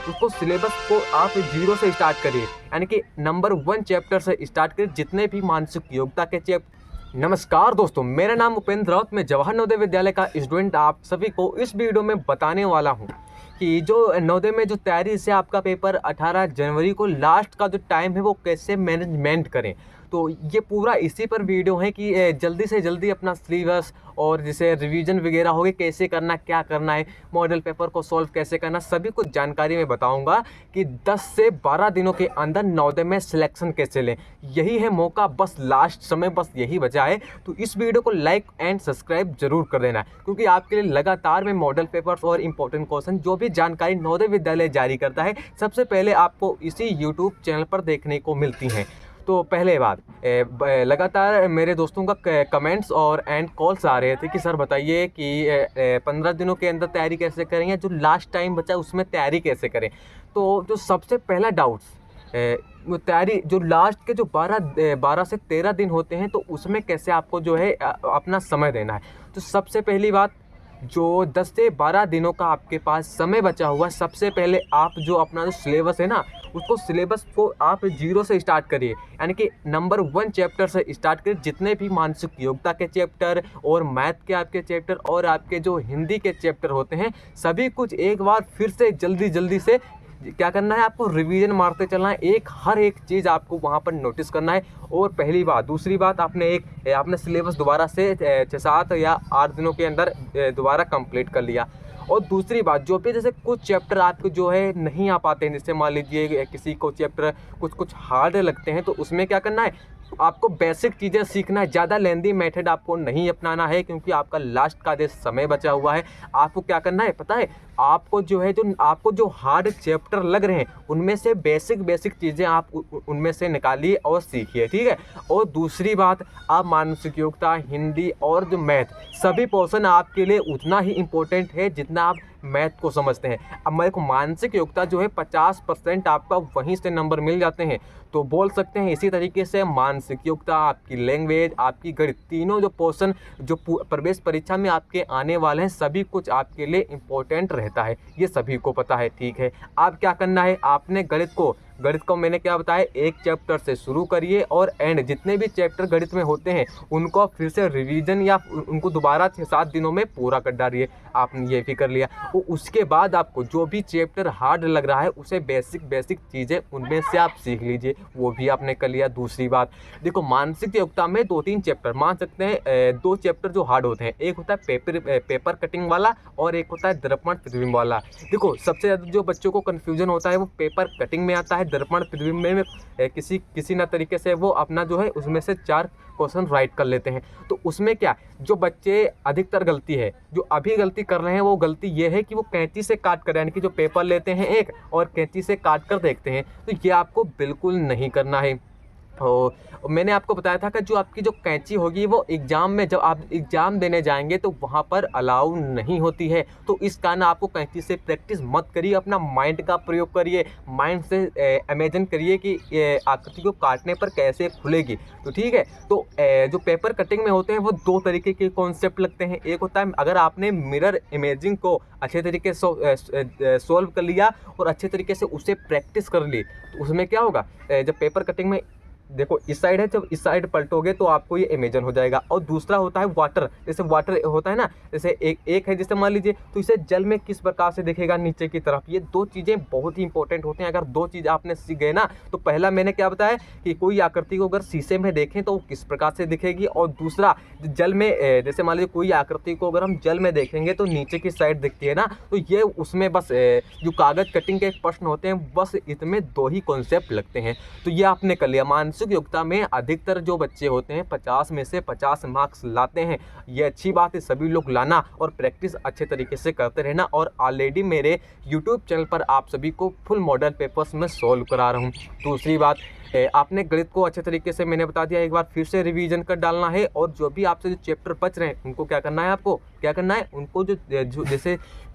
उसको सिलेबस को आप जीरो से स्टार्ट करिए, यानी कि नंबर 1 चैप्टर से स्टार्ट करिए, जितने भी मानसिक योग्यता के चैप्टर। नमस्कार दोस्तों, मेरा नाम उपेंद्र राउत, मैं जवाहर नवोदय विद्यालय का स्टूडेंट आप सभी को इस वीडियो में बताने वाला हूं कि जो नवोदय में जो तैयारी से आपका पेपर 18 जनवरी को लास्ट का जो टाइम है वो कैसे मैनेजमेंट करें। तो ये पूरा इसी पर वीडियो है कि जल्दी से जल्दी अपना सिलेबस और जैसे रिवीजन वगैरह हो गए कैसे करना, क्या करना है, मॉडल पेपर को सॉल्व कैसे करना, सभी कुछ जानकारी मैं बताऊंगा कि 10 से 12 दिनों के अंदर नवोदय में सिलेक्शन कैसे लें। यही है मौका, बस लास्ट समय बस यही बचा है। तो इस वीडियो को लाइक एंड सब्सक्राइब जरूर कर देना, क्योंकि आपके लिए लगातार मैं मॉडल पेपर्स और इंपॉर्टेंट क्वेश्चन जो भी जानकारी नवोदय विद्यालय जारी करता है सबसे पहले आपको इसी यूट्यूब चैनल पर देखने को मिलती हैं। तो पहले बात, लगातार मेरे दोस्तों का कमेंट्स और एंड कॉल्स आ रहे थे कि सर बताइए कि 15 दिनों के अंदर तैयारी कैसे करें, या जो लास्ट टाइम बचा उसमें तैयारी कैसे करें। तो जो सबसे पहला डाउट्स, वो तैयारी जो लास्ट के जो 12 से 13 दिन होते हैं, तो उसमें कैसे आपको जो है अपना समय देना है। तो सबसे पहली बात, जो 10 से 12 दिनों का आपके पास समय बचा हुआ है, सबसे पहले आप जो अपना जो सिलेबस है ना, उसको सिलेबस को आप जीरो से स्टार्ट करिए, यानी कि नंबर 1 चैप्टर से स्टार्ट करिए। जितने भी मानसिक योग्यता के चैप्टर और मैथ के आपके चैप्टर और आपके जो हिंदी के चैप्टर होते हैं, सभी कुछ एक बार फिर से जल्दी से क्या करना है, आपको रिवीजन मारते चलना है। हर एक चीज़ आपको वहाँ पर नोटिस करना है। और पहली बात, दूसरी बात, आपने सिलेबस दोबारा से 6-7 या 8 दिनों के अंदर दोबारा कंप्लीट कर लिया। और दूसरी बात, जो भी जैसे कुछ चैप्टर आपको जो है नहीं आ पाते हैं, जैसे मान लीजिए किसी को चैप्टर कुछ हार्ड लगते हैं, तो उसमें क्या करना है, आपको बेसिक चीज़ें सीखना है। ज़्यादा लेंदी मेथड आपको नहीं अपनाना है, क्योंकि आपका लास्ट का जो समय बचा हुआ है। आपको क्या करना है पता है, आपको जो हार्ड चैप्टर लग रहे हैं उनमें से बेसिक चीज़ें आप उनमें से निकालिए और सीखिए, ठीक है। और दूसरी बात, आप मानसिक योग्यता, हिंदी और जो मैथ, सभी पोर्शन आपके लिए उतना ही इम्पोर्टेंट है जितना आप मैथ को समझते हैं। अब मेरे को मानसिक योग्यता जो है 50% आपका वहीं से नंबर मिल जाते हैं, तो बोल सकते हैं इसी तरीके से मानसिक योग्यता, आपकी लैंग्वेज, आपकी गणित, तीनों जो पोर्शन जो प्रवेश परीक्षा में आपके आने वाले हैं, सभी कुछ आपके लिए इम्पोर्टेंट रहता है, ये सभी को पता है, ठीक है। आप क्या करना है, आपने गणित को मैंने क्या बताया, एक चैप्टर से शुरू करिए और एंड जितने भी चैप्टर गणित में होते हैं उनको फिर से रिवीजन या उनको दोबारा 6-7 दिनों में पूरा कर डालिए। आपने ये भी कर लिया, और उसके बाद आपको जो भी चैप्टर हार्ड लग रहा है उसे बेसिक चीज़ें उनमें से आप सीख लीजिए, वो भी आपने कर लिया। दूसरी बात देखो, मानसिक योग्यता में 2-3 चैप्टर मान सकते हैं, 2 चैप्टर जो हार्ड होते हैं, एक होता है पेपर कटिंग वाला और एक होता है दर्पण प्रतिबिंब वाला। देखो, सबसे ज़्यादा जो बच्चों को कन्फ्यूजन होता है वो पेपर कटिंग में आता है। दर्पण प्रतिबिंब में किसी न तरीके से वो अपना जो है उसमें से 4 क्वेश्चन राइट कर लेते हैं। तो उसमें क्या, जो बच्चे अधिकतर गलती है, जो अभी गलती कर रहे हैं, वो गलती ये है कि वो कैंची से काट कर, यानी कि जो पेपर लेते हैं एक और कैंची से काट कर देखते हैं, तो ये आपको बिल्कुल नहीं करना है। और मैंने आपको बताया था कि जो आपकी जो कैंची होगी वो एग्ज़ाम में, जब आप एग्ज़ाम देने जाएंगे तो वहाँ पर अलाउ नहीं होती है। तो इस कारण आपको कैंची से प्रैक्टिस मत करिए, अपना माइंड का प्रयोग करिए, माइंड से इमेजिन करिए कि आकृति को काटने पर कैसे खुलेगी, तो ठीक है। तो जो पेपर कटिंग में होते हैं वो 2 तरीके के कॉन्सेप्ट लगते हैं। एक होता है, अगर आपने मिरर इमेजिंग को अच्छे तरीके से सॉल्व कर लिया और अच्छे तरीके से उसे प्रैक्टिस कर ली, तो उसमें क्या होगा, जब पेपर कटिंग में देखो इस साइड है, जब इस साइड पलटोगे तो आपको ये इमेजिन हो जाएगा। और दूसरा होता है वाटर, जैसे वाटर होता है ना, जैसे एक है, जैसे मान लीजिए, तो इसे जल में किस प्रकार से दिखेगा, नीचे की तरफ। ये 2 चीज़ें बहुत ही इंपॉर्टेंट होते हैं। अगर 2 चीज़ आपने सीख गए ना, तो पहला मैंने क्या बताया कि कोई आकृति को अगर शीशे में देखें तो वो किस प्रकार से दिखेगी, और दूसरा जल में, जैसे मान लीजिए कोई आकृति को अगर हम जल में देखेंगे तो नीचे की साइड दिखती है ना, तो ये उसमें बस जो कागज कटिंग के प्रश्न होते हैं बस इसमें 2 ही कॉन्सेप्ट लगते हैं। तो ये आपने कर लिया। मानसिक योग्यता में अधिकतर जो बच्चे होते हैं 50 में से 50 मार्क्स लाते हैं, ये अच्छी बात है, सभी लोग लाना और प्रैक्टिस अच्छे तरीके से करते रहना। और ऑलरेडी मेरे यूट्यूब चैनल पर आप सभी को फुल मॉडल पेपर्स में सॉल्व करा रहा हूँ। दूसरी बात, आपने गणित को अच्छे तरीके से मैंने बता दिया, एक बार फिर से रिवीजन कर डालना है। और जो भी आपसे जो चैप्टर बच रहे हैं उनको क्या करना है, आपको क्या करना है, उनको जो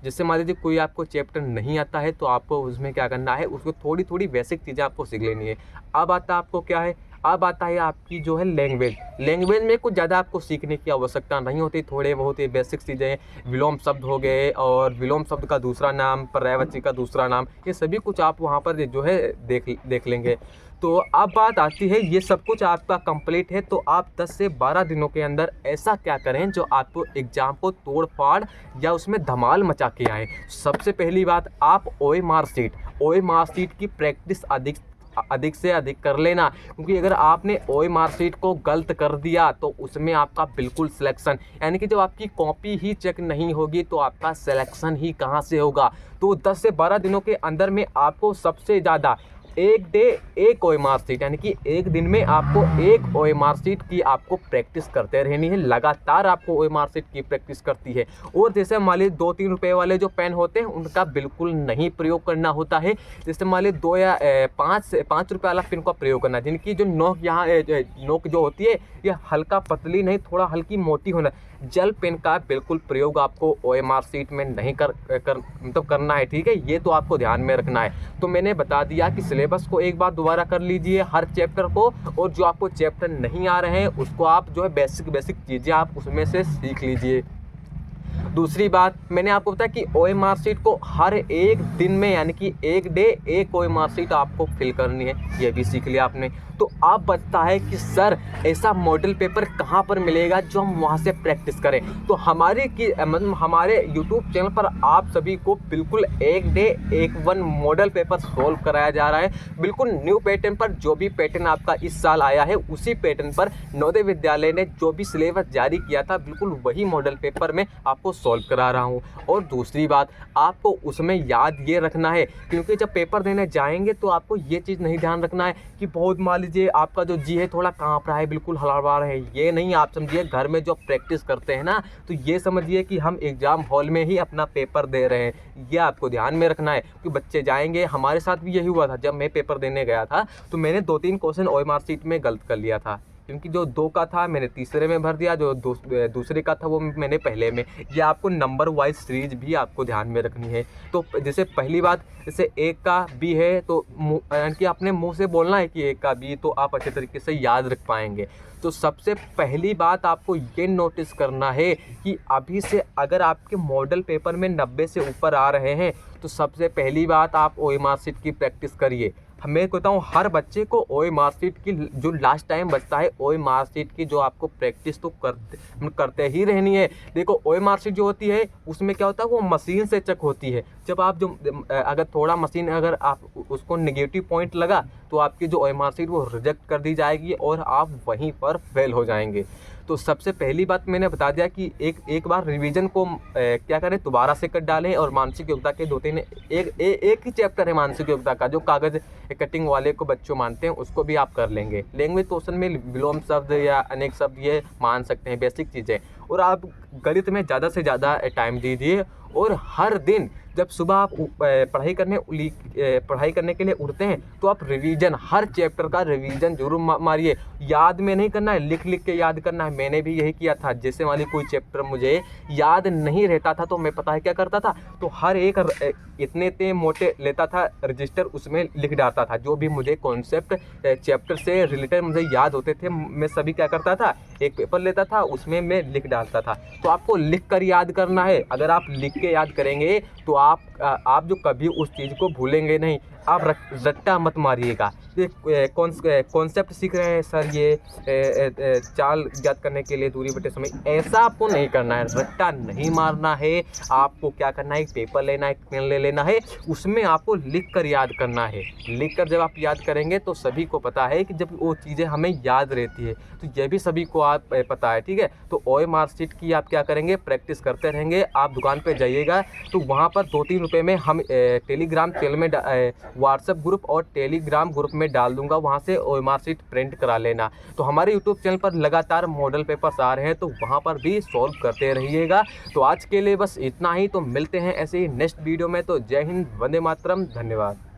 जैसे मान लीजिए कोई आपको चैप्टर नहीं आता है तो आपको उसमें क्या करना है, उसको थोड़ी बेसिक चीज़ें आपको सीख लेनी है। अब आता आपको क्या है, अब आता है आपकी जो है लैंग्वेज। लैंग्वेज में कुछ ज़्यादा आपको सीखने की आवश्यकता नहीं होती, थोड़े बहुत ही बेसिक चीज़ें, विलोम शब्द हो गए और विलोम शब्द का दूसरा नाम, पर्यायवाची का दूसरा नाम, ये सभी कुछ आप वहाँ पर जो है देख लेंगे। तो अब बात आती है, ये सब कुछ आपका कंप्लीट है तो आप 10 से 12 दिनों के अंदर ऐसा क्या करें जो आपको एग्ज़ाम को तोड़ फाड़ या उसमें धमाल मचा के आए। सबसे पहली बात, आप OMR शीट की प्रैक्टिस अधिक से अधिक कर लेना, क्योंकि अगर आपने OMR शीट को गलत कर दिया तो उसमें आपका बिल्कुल सिलेक्शन, यानी कि जब आपकी कॉपी ही चेक नहीं होगी तो आपका सिलेक्शन ही कहाँ से होगा। तो 10 से 12 दिनों के अंदर में आपको सबसे ज़्यादा एक डे एक OMR शीट, यानी कि एक दिन में आपको एक OMR शीट की आपको प्रैक्टिस करते रहनी है। लगातार आपको OMR शीट की प्रैक्टिस करती है। और जैसे मान लीजिए 2-3 रुपये वाले जो पेन होते हैं उनका बिल्कुल नहीं प्रयोग करना होता है। जैसे मान लीजिए 2 या 5 रुपये वाला पेन का प्रयोग करना, जिनकी जो नोक यहाँ नोक जो होती है ये हल्का पतली नहीं, थोड़ा हल्की मोटी होना। जेल पेन का बिल्कुल प्रयोग आपको OMR शीट में नहीं मतलब करना है, ठीक है। ये तो आपको ध्यान में रखना है। तो मैंने बता दिया कि सिलेबस को एक बार दोबारा कर लीजिए हर चैप्टर को, और जो आपको चैप्टर नहीं आ रहे हैं उसको आप जो है बेसिक चीज़ें आप उसमें से सीख लीजिए। दूसरी बात, मैंने आपको बताया कि OMR शीट को हर एक दिन में, यानी कि एक डे एक OMR शीट आपको फिल करनी है, ये भी सीख लिया आपने। तो अब बचता है कि सर ऐसा मॉडल पेपर कहाँ पर मिलेगा जो हम वहाँ से प्रैक्टिस करें। तो मतलब हमारे YouTube चैनल पर आप सभी को बिल्कुल एक डे एक वन मॉडल पेपर सॉल्व कराया जा रहा है, बिल्कुल न्यू पैटर्न पर। जो भी पैटर्न आपका इस साल आया है उसी पैटर्न पर नवोदय विद्यालय ने जो भी सिलेबस जारी किया था, बिल्कुल वही मॉडल पेपर में आपको सॉल्व करा रहा हूँ। और दूसरी बात, आपको उसमें याद ये रखना है, क्योंकि जब पेपर देने जाएंगे तो आपको ये चीज़ नहीं ध्यान रखना है कि बहुत मान लीजिए आपका जो जी है थोड़ा काँप रहा है, बिल्कुल हड़बड़ा रहा है, ये नहीं। आप समझिए घर में जो प्रैक्टिस करते हैं ना, तो ये समझिए कि हम एग्ज़ाम हॉल में ही अपना पेपर दे रहे हैं, ये आपको ध्यान में रखना है। कि बच्चे जाएंगे, हमारे साथ भी यही हुआ था। जब मैं पेपर देने गया था तो मैंने 2-3 क्वेश्चन OMR शीट में गलत कर लिया था, क्योंकि जो 2 का था मैंने तीसरे में भर दिया, जो दूसरे का था वो मैंने पहले में। ये आपको नंबर वाइज सीरीज भी आपको ध्यान में रखनी है। तो जैसे पहली बात, जैसे A का B है तो यानी कि अपने मुंह से बोलना है कि A का B, तो आप अच्छे तरीके से याद रख पाएंगे। तो सबसे पहली बात आपको ये नोटिस करना है कि अभी से अगर आपके मॉडल पेपर में 90 से ऊपर आ रहे हैं तो सबसे पहली बात आप OMR शीट की प्रैक्टिस करिए। मैं कहता हूँ हर बच्चे को OMR शीट की जो लास्ट टाइम बचता है, OMR शीट की जो आपको प्रैक्टिस तो करते ही रहनी है। देखो OMR शीट जो होती है उसमें क्या होता है, वो मशीन से चेक होती है। जब आप अगर थोड़ा मशीन अगर आप उसको नेगेटिव पॉइंट लगा तो आपकी जो OMR शीट वो रिजेक्ट कर दी जाएगी और आप वहीं पर फेल हो जाएंगे। तो सबसे पहली बात मैंने बता दिया कि एक बार रिवीजन को क्या करें, दोबारा से कर डालें। और मानसिक योग्यता के 2-3 एक ही चैप्टर है मानसिक योग्यता का, जो कागज़ कटिंग वाले को बच्चों मानते हैं, उसको भी आप कर लेंगे। लैंग्वेज क्वेश्चन में विलोम शब्द या अनेक शब्द ये मान सकते हैं, बेसिक चीज़ें। और आप गणित में ज़्यादा से ज़्यादा टाइम दीजिए। और हर दिन जब सुबह आप पढ़ाई करने के लिए उठते हैं तो आप रिवीजन, हर चैप्टर का रिवीजन जरूर मारिए। याद में नहीं करना है, लिख के याद करना है। मैंने भी यही किया था। जैसे वाली कोई चैप्टर मुझे याद नहीं रहता था तो मैं पता है क्या करता था, तो हर एक इतने मोटे लेता था रजिस्टर, उसमें लिख डालता था। जो भी मुझे कॉन्सेप्ट चैप्टर से रिलेटेड मुझे याद होते थे, मैं सभी क्या करता था, एक पेपर लेता था, उसमें मैं लिख डालता था। तो आपको लिख कर याद करना है। अगर आप लिख के याद करेंगे तो आप जो कभी उस चीज़ को भूलेंगे नहीं। आप रट्टा मत मारिएगा। ये कॉन्सेप्ट सीख रहे हैं सर, ये चाल ज्ञात करने के लिए दूरी बटे समय, ऐसा आपको नहीं करना है। रट्टा नहीं मारना है। आपको क्या करना है, पेपर लेना है, पेन ले लेना है, उसमें आपको लिख कर याद करना है। लिख कर जब आप याद करेंगे तो सभी को पता है कि जब वो चीज़ें हमें याद रहती है, तो ये भी सभी को आप पता है, ठीक है। तो OMR शीट की आप क्या करेंगे, प्रैक्टिस करते रहेंगे। आप दुकान पर जाइएगा तो वहाँ पर 2-3 रुपये में हम टेलीग्राम चैनल में व्हाट्सएप ग्रुप और टेलीग्राम ग्रुप में डाल दूंगा, वहाँ से OMR शीट प्रिंट करा लेना। तो हमारे यूट्यूब चैनल पर लगातार मॉडल पेपर्स आ रहे हैं, तो वहाँ पर भी सॉल्व करते रहिएगा। तो आज के लिए बस इतना ही। तो मिलते हैं ऐसे ही नेक्स्ट वीडियो में। तो जय हिंद, वंदे मातरम, धन्यवाद।